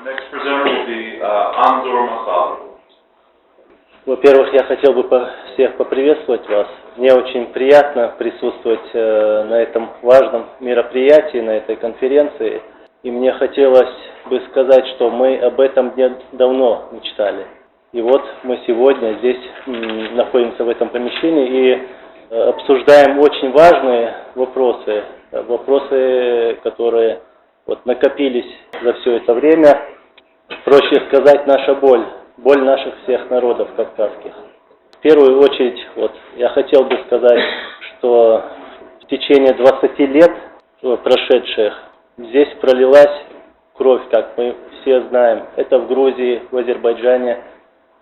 The next presenter will be Anzor Masal. Во-первых, я хотел бы всех поприветствовать вас. Мне очень приятно присутствовать на этом важном мероприятии, на этой конференции. И мне хотелось бы сказать, что мы об этом давно мечтали. И вот мы сегодня здесь находимся в этом помещении и обсуждаем очень важные вопросы, которые накопились за все это время. Проще сказать, наша боль наших всех народов кавказских. В первую очередь, я хотел бы сказать, что в течение 20 лет прошедших здесь пролилась кровь, как мы все знаем. Это в Грузии, в Азербайджане,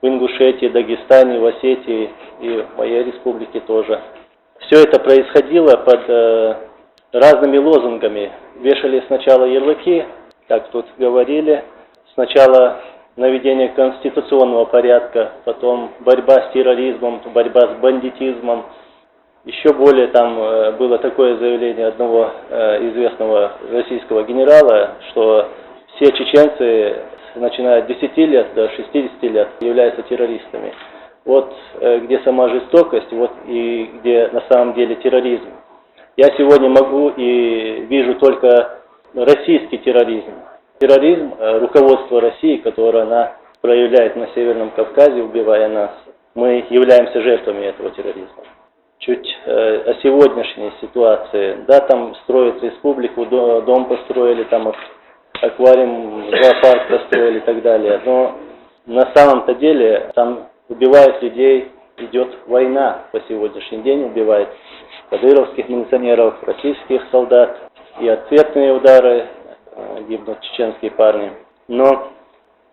в Ингушетии, Дагестане, в Осетии и в моей республике тоже. Все это происходило под разными лозунгами. Вешали сначала ярлыки, как тут говорили, сначала наведение конституционного порядка, потом борьба с терроризмом, борьба с бандитизмом. Еще более там было такое заявление одного известного российского генерала, что все чеченцы, начиная от 10 лет до 60 лет, являются террористами. Вот где сама жестокость, вот и где на самом деле терроризм. Я сегодня могу и вижу только российский терроризм. Терроризм, руководство России, которое она проявляет на Северном Кавказе, убивая нас, мы являемся жертвами этого терроризма. Чуть о сегодняшней ситуации. Да, там строят республику, дом построили, там аквариум, зоопарк построили и так далее. Но на самом-то деле там убивают людей, идет война по сегодняшний день, убивает кадыровских милиционеров, российских солдат, и ответные удары, гибнут чеченские парни. Но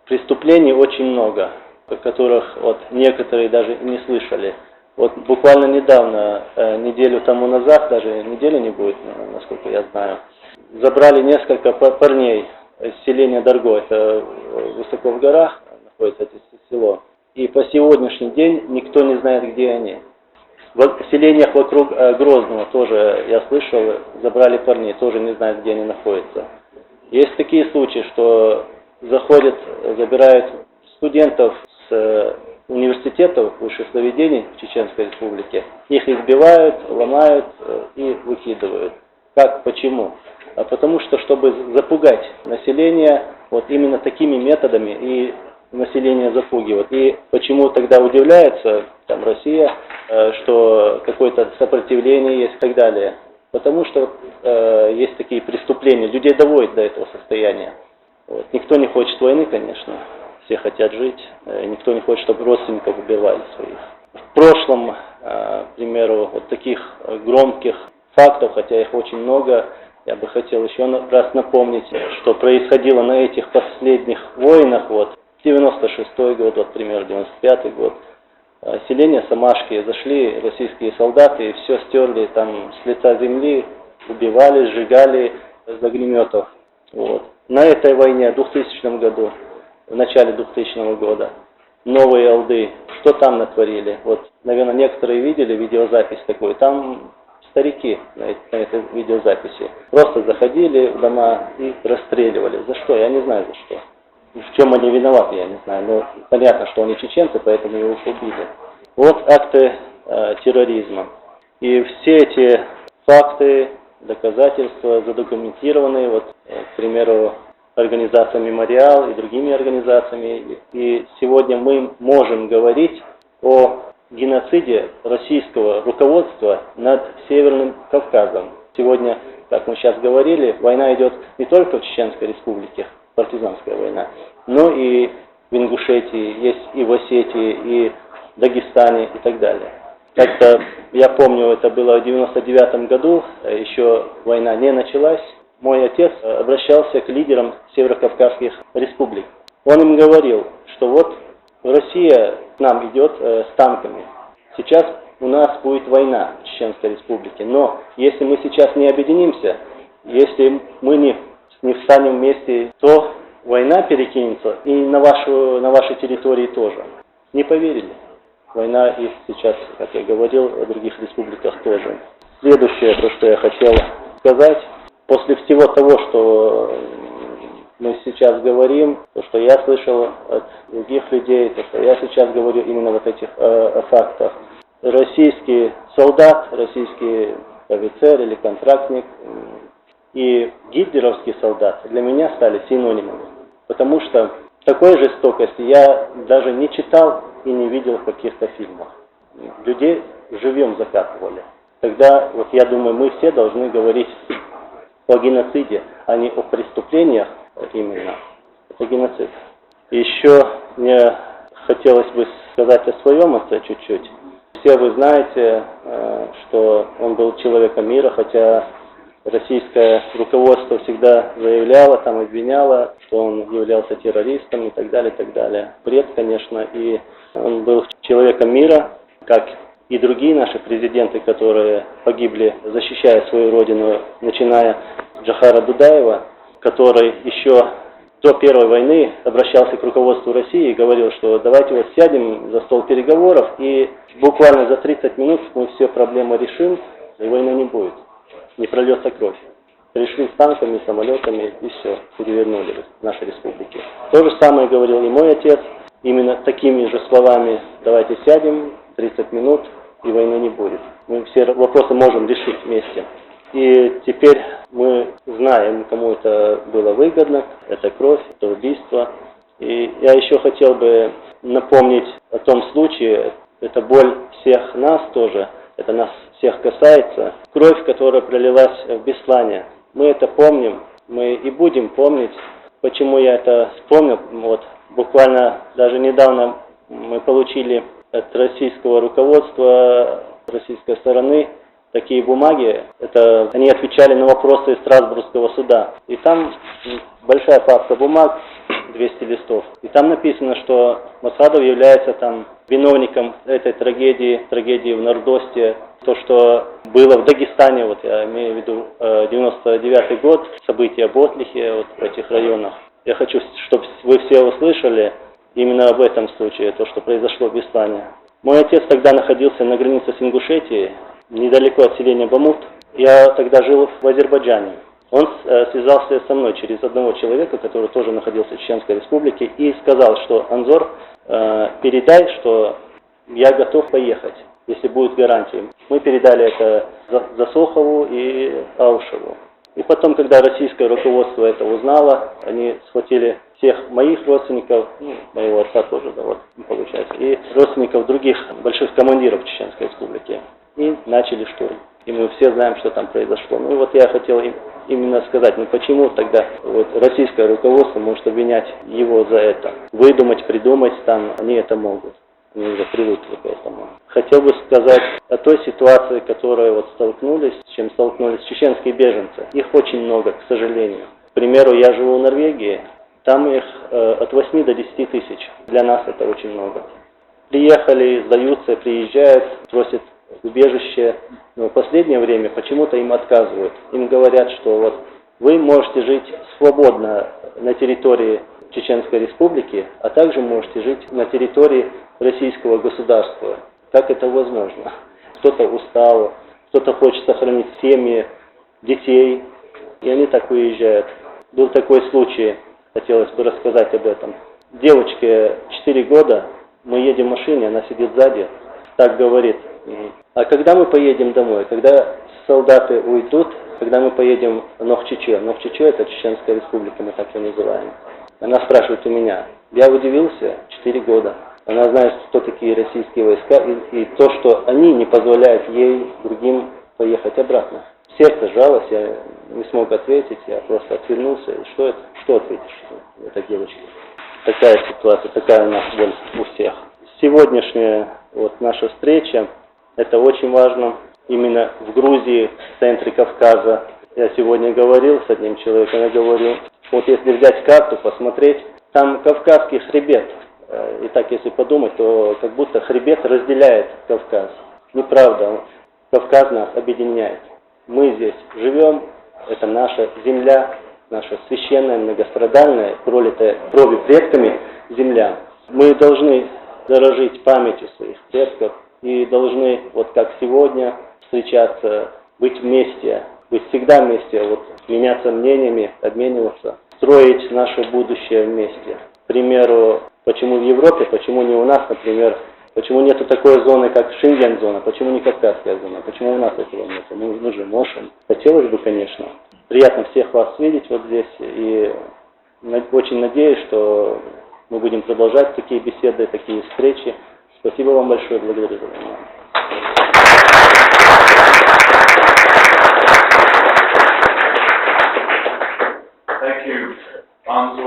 преступлений очень много, о которых некоторые даже не слышали. Буквально недавно, неделю тому назад, даже недели не будет, насколько я знаю, забрали несколько парней из селения Дарго, это высоко в горах находится это село. И по сегодняшний день никто не знает, где они. В селениях вокруг Грозного тоже, я слышал, забрали парней, тоже не знают, где они находятся. Есть такие случаи, что заходят, забирают студентов с университетов, высших заведений в Чеченской Республике. Их избивают, ломают и выкидывают. Как? Почему? А потому что, чтобы запугать население именно такими методами, и население запугивают. И почему тогда удивляется Россия, что какое-то сопротивление есть и так далее. Потому что есть такие преступления, людей доводят до этого состояния. Никто не хочет войны, конечно, все хотят жить, никто не хочет, чтобы родственников убивали своих. В прошлом, к примеру, таких громких фактов, хотя их очень много, я бы хотел еще раз напомнить, что происходило на этих последних войнах, 96-й год, например, 95-й год. Селение Самашки, зашли российские солдаты и все стерли там с лица земли, убивали, сжигали с огнеметов. На этой войне в 2000 году, в начале 2000 года, Новые Алды, что там натворили? Наверное, некоторые видели видеозапись такую, там старики на этой видеозаписи просто заходили в дома и расстреливали. За что? Я не знаю за что. В чем они виноваты, я не знаю. Но понятно, что они чеченцы, поэтому их убили. Акты терроризма. И все эти факты, доказательства задокументированы, к примеру, организацией «Мемориал» и другими организациями. И сегодня мы можем говорить о геноциде российского руководства над Северным Кавказом. Сегодня, как мы сейчас говорили, война идет не только в Чеченской Республике, партизанская война, но и в Ингушетии, есть и в Осетии, и в Дагестане и так далее. Как-то, я помню, это было в 99 году, еще война не началась. Мой отец обращался к лидерам северокавказских республик. Он им говорил, что Россия к нам идет с танками. Сейчас у нас будет война в Чеченской Республике, но если мы сейчас не объединимся, если мы не встанем вместе, то война перекинется и на вашей территории тоже. Не поверили. Война и сейчас, как я говорил, в других республиках тоже. Следующее, то, что я хотел сказать, после всего того, что мы сейчас говорим, то, что я слышал от других людей, то, что я сейчас говорю именно вот этих фактах. Российский солдат, российский офицер или контрактник и гитлеровский солдат для меня стали синонимами. Потому что такой жестокости я даже не читал и не видел в каких-то фильмах. Людей живьем закапывали. Тогда, вот я думаю, мы все должны говорить о геноциде, а не о преступлениях именно. Это геноцид. Еще мне хотелось бы сказать о своем отце чуть-чуть. Все вы знаете, что он был человеком мира, хотя российское руководство всегда заявляло, там обвиняло, что он являлся террористом и так далее, и так далее. Бред, конечно, и он был человеком мира, как и другие наши президенты, которые погибли, защищая свою родину, начиная с Джохара Дудаева, который еще до Первой войны обращался к руководству России и говорил, что давайте вот сядем за стол переговоров и буквально за 30 минут мы все проблемы решим, и войны не будет, не прольется кровь. Пришли с танками, самолетами и все, перевернули наши республики. То же самое говорил и мой отец, именно такими же словами: давайте сядем, 30 минут, и войны не будет. Мы все вопросы можем решить вместе. И теперь мы знаем, кому это было выгодно, это кровь, это убийство. И я еще хотел бы напомнить о том случае, это боль всех нас тоже, это нас всех касается. Кровь, которая пролилась в Беслане, мы это помним, мы и будем помнить. Почему я это вспомнил? Вот буквально даже недавно мы получили от российского руководства, российской стороны, такие бумаги, это они отвечали на вопросы Страсбургского суда. И там большая папка бумаг, 200 листов. И там написано, что Масхадов является там виновником этой трагедии в Нордосте. То, что было в Дагестане, вот я имею в виду 99-й год, события в Ботлихе, вот в этих районах. Я хочу, чтобы вы все услышали именно об этом случае, то, что произошло в Беслане. Мой отец тогда находился на границе с Ингушетией, недалеко от селения Бамут. Я тогда жил в Азербайджане. Он связался со мной через одного человека, который тоже находился в Чеченской Республике, и сказал, что Анзор, передай, что я готов поехать, если будут гарантии. Мы передали это Засохову и Аушеву. И потом, когда российское руководство это узнало, они схватили всех моих родственников, моего отца тоже, да, вот, получается, и родственников других больших командиров Чеченской Республики, и начали штурм. И мы все знаем, что там произошло. Ну и вот я хотел именно сказать, почему тогда вот российское руководство может обвинять его за это. Выдумать, придумать там, они это могут. Они уже привыкли к этому. Хотел бы сказать о той ситуации, которой вот столкнулись, с чем столкнулись чеченские беженцы. Их очень много, к сожалению. К примеру, я живу в Норвегии, там их от 8 до 10 тысяч. Для нас это очень много. Приехали, сдаются, приезжают, просят убежище. Но в последнее время почему-то им отказывают. Им говорят, что вот вы можете жить свободно на территории Чеченской Республики, а также можете жить на территории российского государства. Как это возможно? Кто-то устал, кто-то хочет сохранить семьи, детей, и они так уезжают. Был такой случай, хотелось бы рассказать об этом. Девочке 4 года, мы едем в машине, она сидит сзади, так говорит: а когда мы поедем домой, когда солдаты уйдут, когда мы поедем в Нохчиче? Нохчиче — это Чеченская Республика, мы так ее называем. Она спрашивает у меня. Я удивился, 4 года. Она знает, кто такие российские войска, и то, что они не позволяют ей, другим, поехать обратно. Сердце сжалось, я не смог ответить, я просто отвернулся. И что это? Что ответишь этой девочке? Такая ситуация, такая у нас боль у всех. Сегодняшняя вот наша встреча, это очень важно. Именно в Грузии, в центре Кавказа. Я сегодня говорил с одним человеком, я говорю, вот если взять карту, посмотреть, там Кавказский хребет. И так, если подумать, то как будто хребет разделяет Кавказ. Неправда, Кавказ нас объединяет. Мы здесь живем, это наша земля, наша священная, многострадальная, пролитая кровью предками земля. Мы должны дорожить памятью своих предков и должны, вот как сегодня, встречаться, быть вместе. быть всегда вместе, вот, меняться мнениями, обмениваться, строить наше будущее вместе. К примеру, почему в Европе, почему не у нас, например, почему нету такой зоны, как Шенген-зона, почему не Кавказская зона, почему у нас этого нет? Мы же можем. Хотелось бы, конечно. Приятно всех вас видеть вот здесь, и очень надеюсь, что мы будем продолжать такие беседы, такие встречи. Спасибо вам большое, благодарю за внимание. Thank you, Anzor